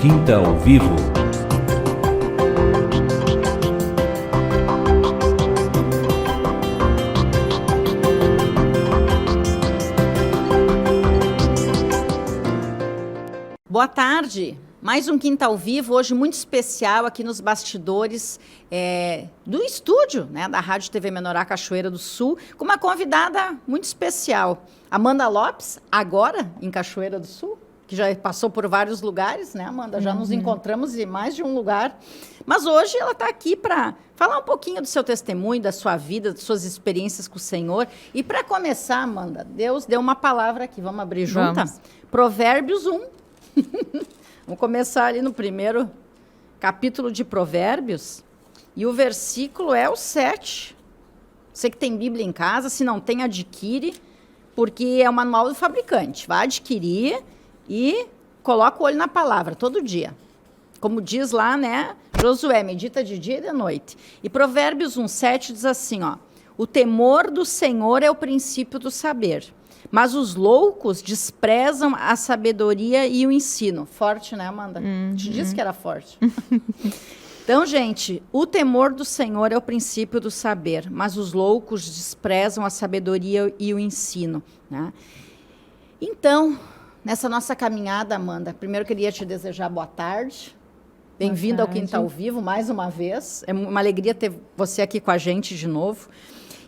Quinta ao Vivo. Boa tarde, mais um Quinta ao Vivo, hoje muito especial aqui nos bastidores do estúdio, né, da Rádio TV Menorá Cachoeira do Sul, com uma convidada muito especial, Amanda Lopes, agora em Cachoeira do Sul, que já passou por vários lugares, né, Amanda? Já nos encontramos em mais de um lugar, mas hoje ela está aqui para falar um pouquinho do seu testemunho, da sua vida, das suas experiências com o Senhor. E para começar, Amanda, Deus deu uma palavra aqui, vamos abrir junta? Vamos. Provérbios 1. Vamos começar ali no primeiro capítulo de Provérbios, e o versículo é o 7. Você que tem Bíblia em casa, se não tem, adquire, porque é o manual do fabricante. Vai adquirir e coloca o olho na palavra todo dia. Como diz lá, né, Josué, medita de dia e de noite. E Provérbios 1:7 diz assim, ó: o temor do Senhor é o princípio do saber, mas os loucos desprezam a sabedoria e o ensino. Forte, né, Amanda? Te disse que era forte. Então, gente, o temor do Senhor é o princípio do saber, mas os loucos desprezam a sabedoria e o ensino, né? Então, nessa nossa caminhada, Amanda, primeiro eu queria te desejar boa tarde. Bem-vinda ao Quinta ao Vivo, mais uma vez. É uma alegria ter você aqui com a gente de novo.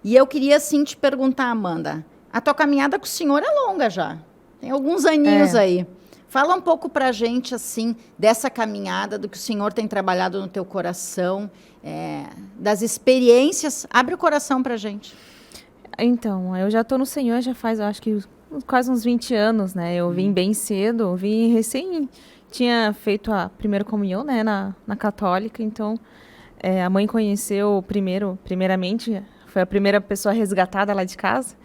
E eu queria, assim, te perguntar, Amanda, a tua caminhada com o Senhor é longa já. Tem alguns aninhos aí. Fala um pouco pra gente, assim, dessa caminhada, do que o Senhor tem trabalhado no teu coração, das experiências. Abre o coração pra gente. Então, eu já estou no Senhor já faz, eu acho que quase uns 20 anos, né? Eu vim bem cedo, vim recém, tinha feito a primeira comunhão, né, na católica, então a mãe conheceu primeiramente, foi a primeira pessoa resgatada lá de casa.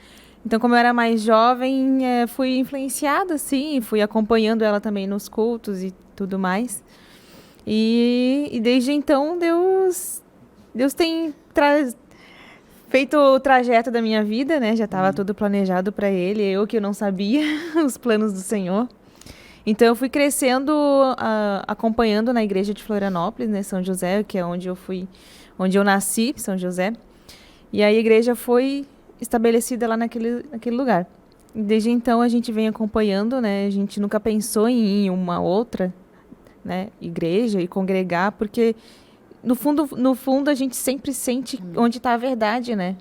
Então, como eu era mais jovem, fui influenciada, sim, fui acompanhando ela também nos cultos e tudo mais. E desde então, Deus tem feito o trajeto da minha vida, né? Já estava tudo planejado para Ele, eu que não sabia os planos do Senhor. Então, eu fui crescendo, acompanhando na igreja de Florianópolis, né, São José, que é onde eu nasci, São José. E a igreja foi estabelecida lá naquele lugar. Desde então a gente vem acompanhando, né? A gente nunca pensou em ir em uma outra, né, igreja e congregar, porque no fundo a gente sempre sente onde está a verdade, né?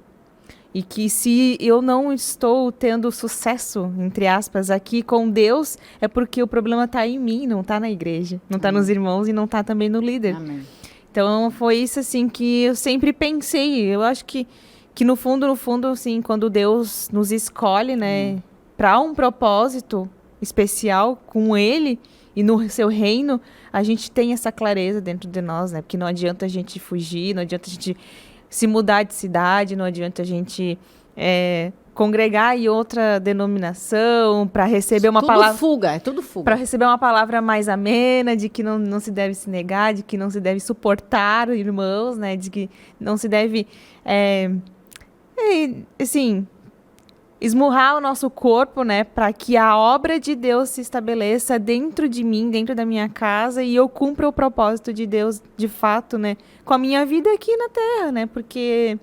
E que se eu não estou tendo sucesso, entre aspas, aqui com Deus, é porque o problema está em mim, não está na igreja, não está nos irmãos e não está também no líder. Amém. Então foi isso assim que eu sempre pensei. Eu acho que no fundo, assim, quando Deus nos escolhe, né, para um propósito especial com Ele e no seu reino, a gente tem essa clareza dentro de nós, né? Porque não adianta a gente fugir, não adianta a gente se mudar de cidade, não adianta a gente congregar em outra denominação para receber uma palavra. É tudo fuga. Para receber uma palavra mais amena, de que não se deve se negar, de que não se deve suportar os irmãos, né? De que não se deve assim, esmurrar o nosso corpo, né, para que a obra de Deus se estabeleça dentro de mim, dentro da minha casa, e eu cumpra o propósito de Deus, de fato, né, com a minha vida aqui na Terra, né, porque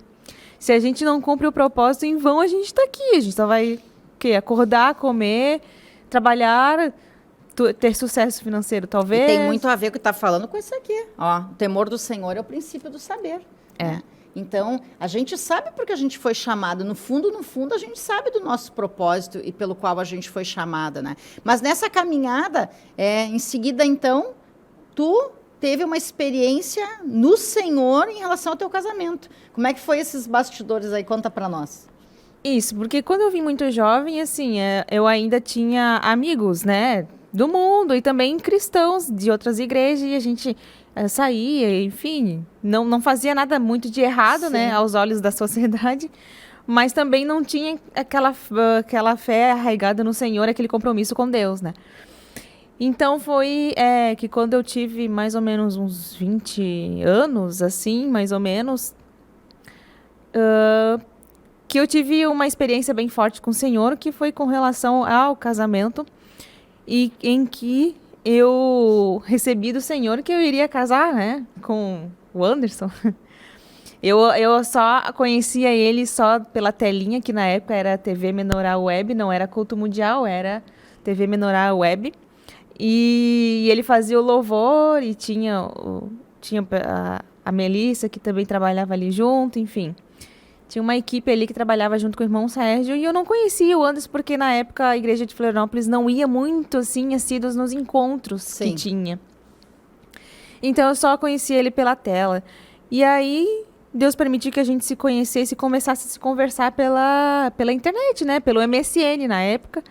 se a gente não cumpre o propósito, em vão a gente está aqui, a gente só vai acordar, comer, trabalhar, ter sucesso financeiro, talvez. E tem muito a ver com o que está falando com isso aqui. Ó, o temor do Senhor é o princípio do saber. Né? Então, a gente sabe porque a gente foi chamado. No fundo, a gente sabe do nosso propósito e pelo qual a gente foi chamada, né? Mas nessa caminhada, em seguida, então, tu teve uma experiência no Senhor em relação ao teu casamento. Como é que foi esses bastidores aí? Conta para nós. Isso, porque quando eu vim muito jovem, assim, eu ainda tinha amigos, né, do mundo e também cristãos de outras igrejas, e a gente saía, enfim, não fazia nada muito de errado, né, aos olhos da sociedade, mas também não tinha aquela fé arraigada no Senhor, aquele compromisso com Deus, né. Então foi que quando eu tive mais ou menos uns 20 anos, assim, mais ou menos, que eu tive uma experiência bem forte com o Senhor, que foi com relação ao casamento, e em que eu recebi do Senhor que eu iria casar, né, com o Anderson. Eu só conhecia ele só pela telinha, que na época era TV Menorá Web, não era Culto Mundial, era TV Menorá Web. E ele fazia o louvor e tinha a Melissa, que também trabalhava ali junto, enfim. Tinha uma equipe ali que trabalhava junto com o irmão Sérgio, e eu não conhecia o Anderson, porque na época a igreja de Florianópolis não ia muito, assim, assíduos nos encontros que tinha. Então eu só conhecia ele pela tela. E aí Deus permitiu que a gente se conhecesse e começasse a se conversar pela internet, né? Pelo MSN na época,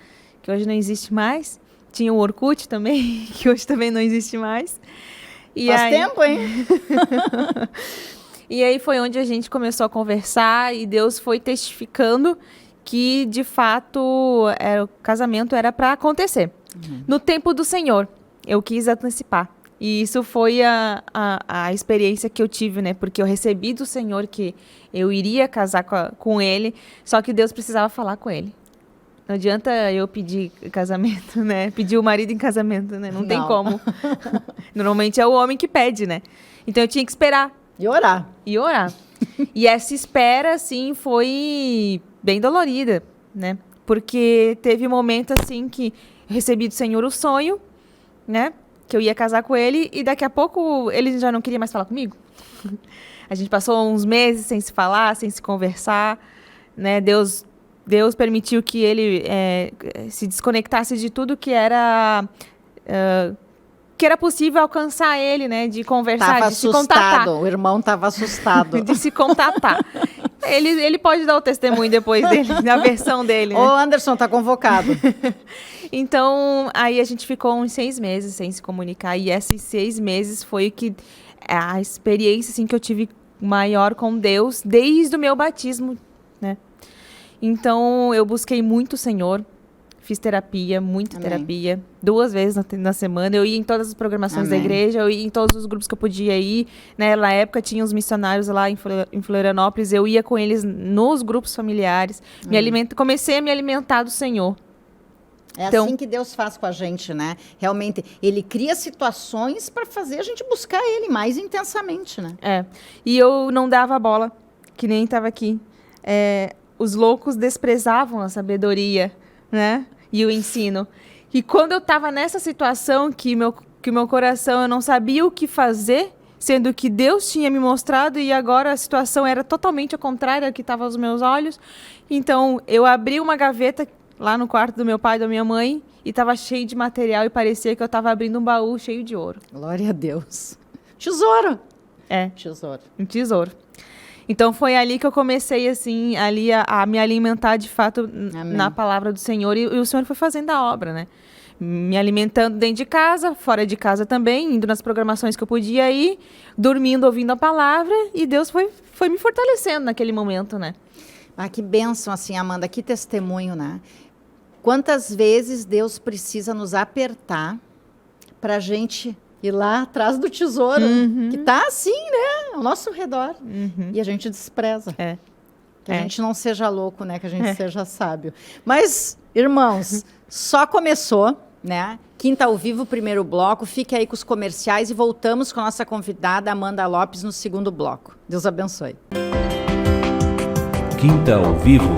que hoje não existe mais. Tinha o Orkut também, que hoje também não existe mais. Faz tempo, hein? E aí foi onde a gente começou a conversar e Deus foi testificando que, de fato, o casamento era para acontecer. No tempo do Senhor, eu quis antecipar. E isso foi a experiência que eu tive, né? Porque eu recebi do Senhor que eu iria casar com ele, só que Deus precisava falar com ele. Não adianta eu pedir casamento, né? Pedir o marido em casamento, né? Não tem como. Normalmente é o homem que pede, né? Então eu tinha que esperar. E orar. E essa espera, assim, foi bem dolorida, né? Porque teve um momento, assim, que eu recebi do Senhor o sonho, né? Que eu ia casar com ele e daqui a pouco ele já não queria mais falar comigo. A gente passou uns meses sem se falar, sem se conversar, né? Deus permitiu que ele se desconectasse de tudo que era possível alcançar ele, né? De conversar, de se contatar. O irmão estava assustado. De se contatar. Ele pode dar o testemunho depois dele, da versão dele. Né? Ô, Anderson, tá convocado. Então, aí a gente ficou uns 6 meses sem se comunicar. E esses 6 meses foi a experiência assim, que eu tive maior com Deus desde o meu batismo, né? Então, eu busquei muito o Senhor. Fiz terapia, muita terapia, 2 vezes na semana. Eu ia em todas as programações da igreja, eu ia em todos os grupos que eu podia ir. Né? Na época tinha os missionários lá em Florianópolis, eu ia com eles nos grupos familiares. Comecei a me alimentar do Senhor. Então, assim que Deus faz com a gente, né? Realmente, Ele cria situações para fazer a gente buscar Ele mais intensamente, né? E eu não dava bola, que nem estava aqui. Os loucos desprezavam a sabedoria, né? E o ensino. E quando eu estava nessa situação que meu coração, eu não sabia o que fazer, sendo que Deus tinha me mostrado e agora a situação era totalmente ao contrário do que estava aos meus olhos. Então, eu abri uma gaveta lá no quarto do meu pai e da minha mãe e estava cheio de material e parecia que eu estava abrindo um baú cheio de ouro. Glória a Deus. Tesouro. Tesouro. Um tesouro. Então, foi ali que eu comecei, assim, ali a me alimentar, de fato, na palavra do Senhor. E o Senhor foi fazendo a obra, né? Me alimentando dentro de casa, fora de casa também, indo nas programações que eu podia ir, dormindo, ouvindo a palavra. E Deus foi me fortalecendo naquele momento, né? Ah, que bênção, assim, Amanda. Que testemunho, né? Quantas vezes Deus precisa nos apertar para a gente ir lá atrás do tesouro, que está assim, né? Ao nosso redor. E a gente despreza. Que a gente não seja louco, né? Que a gente seja sábio. Mas, irmãos, só começou, né? Quinta ao vivo, primeiro bloco. Fique aí com os comerciais e voltamos com a nossa convidada Amanda Lopes no segundo bloco. Deus abençoe. Quinta ao vivo.